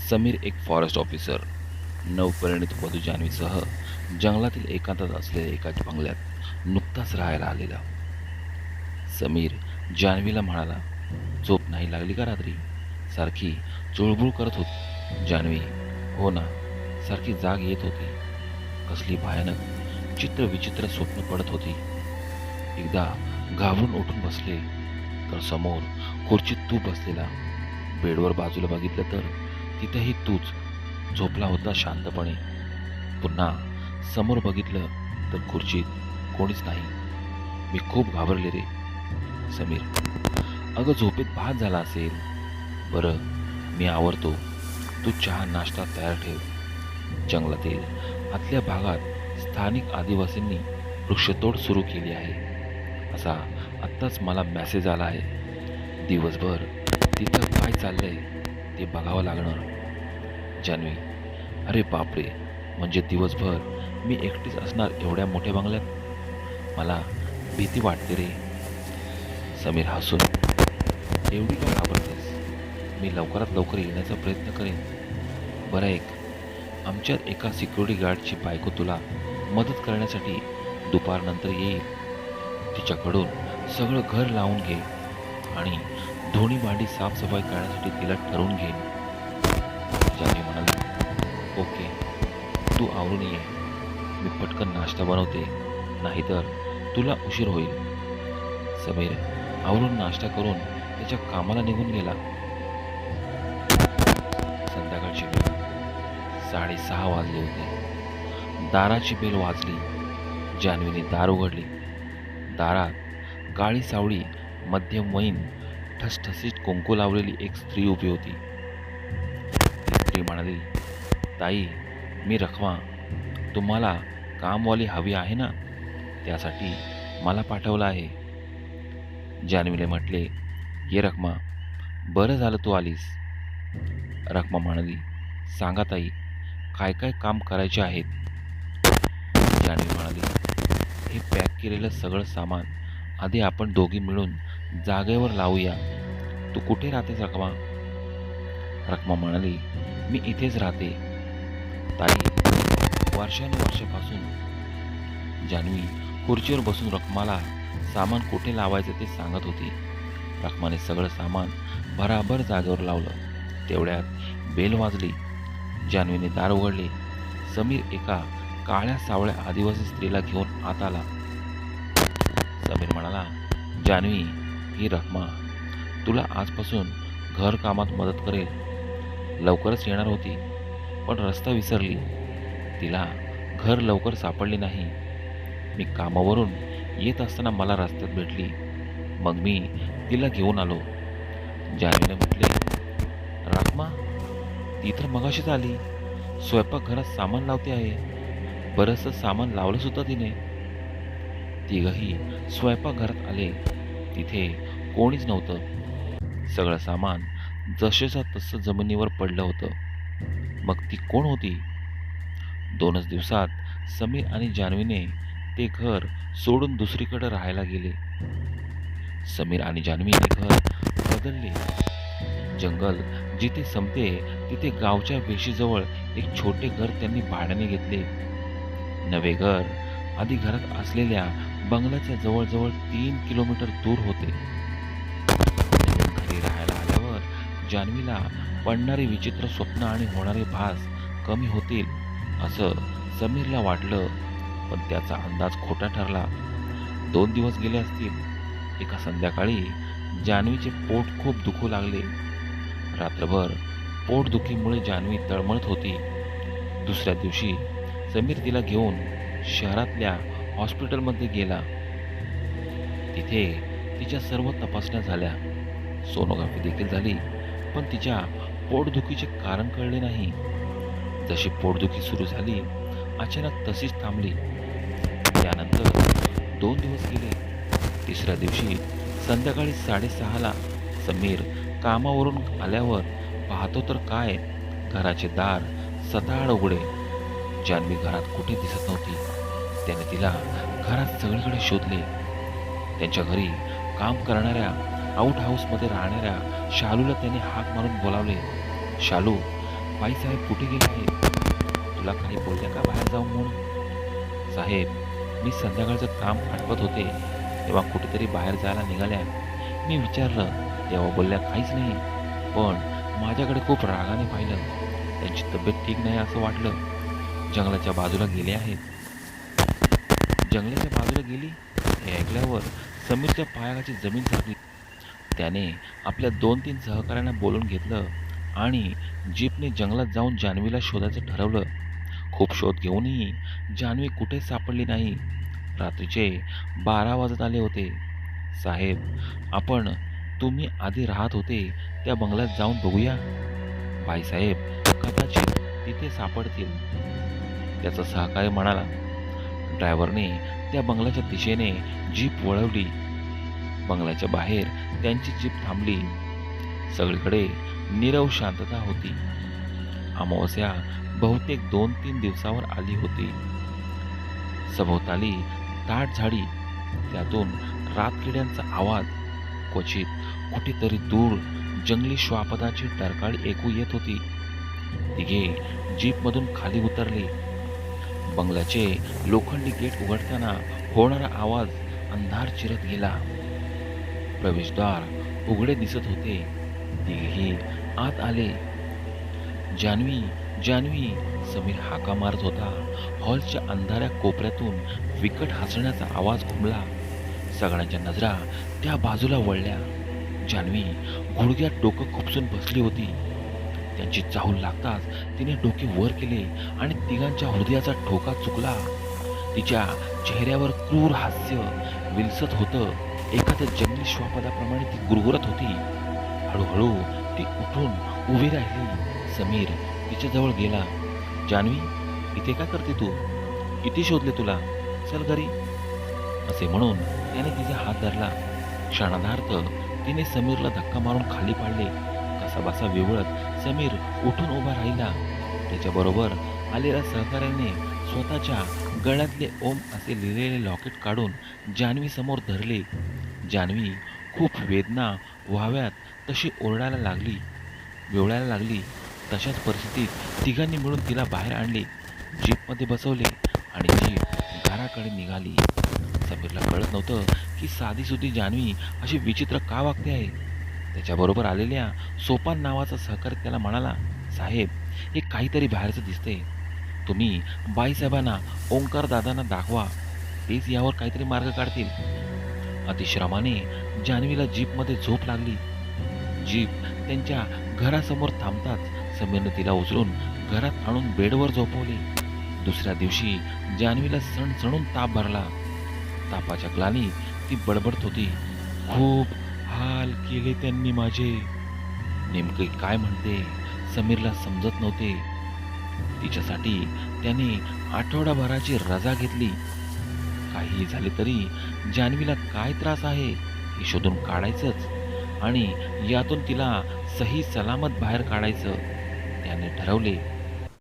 समीर एक forest officer नवपरिणीत वधू जान्हवीसह जंगलातील एकांतात असलेल्या एका बंगल्यात नुकताच राहायला आलेला. समीर जान्हवीला म्हणाला, "झोप नाही लागली का रात्री? सारखी चुळबुळ करत होती." जान्हवी, "हो ना, सारखी जाग येत होती. कसली भयानक चित्र विचित्र स्वप्न पडत होती." एकदा घाबरून उठून बसले तर समोर खुर्चीत तू बसलेला. बेडवर बाजूला बघितलं तर तिथेही तूच झोपला होता शांतपणे. पुन्हा समोर बघितलं तर खुर्चीत कोणीच नाही. मी खूप घाबरले रे. समीर, अगं झोपेत भात झाला असेल. बरं, मी आवरतो. तू चहा नाश्ता तयार ठेव. जंगलातील आतल्या भागात स्थानिक आदिवासींनी वृक्षतोड सुरू केली आहे असा आत्ताच मला मेसेज आला आहे. दिवसभर तिथं काय चाललंय ते बघावं लागणार. जान्हवी, अरे बापरे, म्हणजे दिवसभर मी एकटीच असणार एवढ्या मोठ्या बंगल्यात? मला भीती वाटते रे. समीर हसून, एवढी का घाबरतेस? मी लवकरात लवकर येण्याचा प्रयत्न करेन. बरं ऐक, आमच्यात एका सिक्युरिटी गार्डची बायको तुला मदत करण्यासाठी दुपारनंतर येईल. तिच्याकडून सगळं घर लावून घे आणि धुणी भांडी साफसफाई करण्यासाठी तिला ठरवून घे. जान्हवी म्हणाली, ओके, तू आवरून ये. मी पटकन नाश्ता बनवते, नाहीतर तुला उशीर होईल. समीर आवरून नाश्ता करून त्याच्या कामाला निघून गेला. संध्याकाळची वेळ 6:30 वाजले होते. दाराची बेल वाजली. जान्हवीने दार उघडली. दारात काळी सावळी, मध्यम वयीन, ठसठसीत कुंकू लावलेली एक स्त्री उभी होती. ती स्त्री म्हणाली, ताई, मी रखमा. तुम्हाला कामवाली हवी आहे ना? त्यासाठी मला पाठवलं आहे. जान्हवीने म्हटले, ये रखमा, बरं झालं तू आलीस. रखमा म्हणाली, सांगा ताई, काय काय काम करायचे आहेत? जान्हवी म्हणाली, हे पॅक केलेलं सगळं सामान आधी आपण दोघी मिळून जागेवर लावूया. तू कुठे राहतेस रखमा? रखमा म्हणाली, मी इथेच राहते. ताई, वर्षानुवर्षापासून. जान्हवी खुर्चीवर बसून रखमाला सामान कुठे लावायचं ते सांगत होती. रखमाने सगळं सामान भराभर जागेवर लावलं. तेवढ्यात बेल वाजली. जान्हवीने दार उघडले. समीर एका काळ्या सावळ्या आदिवासी स्त्रीला घेऊन आत आला. समीर म्हणाला, जान्हवी, ही रखमा तुला आजपासून घरकामात मदत करेल. लवकरच येणार होती, पण रस्ता विसरली. तिला घर लवकर सापडले नाही. मी कामावरून येत असताना मला रस्त्यात भेटली. मग मी तिला घेऊन आलो. जान्हवीने म्हटले, रखमा, ती तर मगाशीच आली. स्वयंपाकघरात सामान लावते आहे. बरंचसं सामान लावलं सुद्धा तिने. तिघही स्वयंपाकघरात आले. तिथे कोणीच नव्हतं. सगळं सामान जसेच्या तसं जमिनीवर पडलं होतं. मग ती कोण होती? 2च दिवसात समीर आणि जान्हवीने ते घर सोडून दुसरीकडे राहायला गेले. समीर आणि जान्हवीने घर बदलले. जंगल जिथे संपते तिथे गावच्या वेशीजवळ एक छोटे घर त्यांनी भाड्याने घेतले. नवे घर आधी घरात असलेल्या बंगल्याच्या जवळजवळ 3 किलोमीटर दूर होते. नवीन घरी राहायला आल्यावर जान्हवीला पडणारी विचित्र स्वप्न आणि होणारे भास कमी होतील असं समीरला वाटलं, पण त्याचा अंदाज खोटा ठरला. 2 दिवस गेले असतील. एका संध्याकाळी जान्हवीचे पोट खूप दुखू लागले. रात्रभर पोटदुखीमुळे जान्हवी तळमळत होती. दुसऱ्या दिवशी समीर तिला घेऊन शहरातल्या हॉस्पिटलमध्ये गेला. तिथे तिच्या सर्व तपासण्या झाल्या. सोनोग्राफी देखील झाली, पण तिच्या पोटदुखीचे कारण कळले नाही. जशी पोटदुखी सुरू झाली, अचानक तशीच थांबली. त्यानंतर 2 दिवस गेले. तिसऱ्या दिवशी संध्याकाळी 6:30ला समीर कामावरून आल्यावर पाहतो तर काय, घराचे दार सताड उघडे. जान्हवी घरात कुठे दिसत नव्हती. त्याने तिला घरात सगळीकडे शोधले. त्यांच्या घरी काम करणाऱ्या आउट हाऊसमध्ये राहणाऱ्या शालूला त्याने हाक मारून बोलावले. शालू, बाईसाहेब कुठे गेले आहेत? तुला काही बोलल्या का बाहेर जाऊन म्हणून? साहेब, मी संध्याकाळचं काम आटपत होते, तेव्हा कुठेतरी बाहेर जायला निघाल्या. मी विचारलं, तेव्हा बोलल्या काहीच नाही. पण माझ्याकडे खूप रागाने पाहिलं. त्यांची तब्येत ठीक नाही असं वाटलं. जंगलाच्या बाजूला गेले आहेत. जंगलाच्या बाजूला गेली हे ऐकल्यावर समीरच्या पायाखालची जमीन झाली. त्याने आपल्या 2-3 सहकाऱ्यांना बोलून घेतलं आणि जीपने जंगलात जाऊन जान्हवीला शोधायचं ठरवलं. खूप शोध घेऊनही जान्हवी कुठेच सापडली नाही. रात्रीचे 12 वाजत आले होते. साहेब, आपण तुम्ही आधी राहत होते त्या बंगल्यात जाऊन बघूया. बाईसाहेब, कदाचित तिथे सापडतील, त्याचा सहकारी म्हणाला. ड्रायव्हरने त्या बंगल्याच्या दिशेने जीप वळवली. बंगल्याच्या बाहेर त्यांची जीप थांबली. सगळीकडे नीरव शांतता होती. अमावस्या बहुतेक 2-3 दिवसावर आली होती. सभोवताली दाट झाडी, त्यातून रातकिड्यांचा आवाज, क्वचित कुठेतरी दूर जंगली श्वापदाची टरकाळी ऐकू येत होती. तिघे जीपमधून खाली उतरले. बंगल्याचे लोखंडी गेट उघडताना होणारा आवाज अंधार चिरत गेला. प्रवेशद्वार उघडे दिसत होते. तिघेही आत आले. जान्हवी, जान्हवी, समीर हाका मारत होता. हॉलच्या अंधाऱ्या कोपऱ्यातून विकट हसण्याचा आवाज घुमला. सगळ्यांच्या नजरा त्या बाजूला वळल्या. जान्हवी गुडघ्यात डोकं खुपसून बसली होती. त्यांची चाहूल लागताच तिने डोके वर केले आणि तिघांच्या हृदयाचा ठोका चुकला. तिच्या चेहऱ्यावर क्रूर हास्य विलसत होतं. एखाद्या जंगली श्वापदाप्रमाणे ती गुरगुरत होती. हळूहळू ती उठून उभी राहिली. समीर तिच्याजवळ गेला. जान्हवी, इथे काय करते तू? किती शोधले तुला? चल घरी, असे म्हणून त्याने तिचा हात धरला. क्षणार्धात तिने समीरला धक्का मारून खाली पाडले. कसाबसा विवळत समीर उठून उभा राहिला. त्याच्याबरोबर आलेल्या सहकाऱ्याने स्वतःच्या गळ्यातले ओम असे लिहिलेले लॉकेट काढून जान्हवी समोर धरले. जान्हवी खूप वेदना व्हाव्यात तशी ओरडायला लागली, विवळायला लागली. तशाच परिस्थितीत तिघांनी मिळून तिला बाहेर आणले. जीपमध्ये बसवले आणि जीप घराकडे निघाली. समीरला कळत नव्हतं की साधीसुधी जान्हवी अशी विचित्र का वागते आहे. त्याच्याबरोबर आलेल्या सोपान नावाचा सहकारी त्याला म्हणाला, साहेब, हे काहीतरी बाहेरचं दिसते. तुम्ही बाईसाहेबांना, ओंकार दादांना दाखवा. तेच यावर काहीतरी मार्ग काढतील. अतिश्रमाने जान्हवीला जीपमध्ये झोप लागली. जीप त्यांच्या घरासमोर थांबताच समीरने तिला उचलून घरात आणून बेडवर झोपवले. दुसऱ्या दिवशी जान्हवीला सणसणून ताप भरला. तापाच्या ग्लानीत ती बडबडत होती, खूप हाल केले त्यांनी माझे. नेमके काय म्हणते समीरला समजत नव्हते. तिच्यासाठी त्याने आठवडाभराची रजा घेतली. काहीही झाले तरी जान्हवीला काय त्रास आहे हे शोधून काढायचंच आणि यातून तिला सही सलामत बाहेर काढायचं. त्याने ठरवले.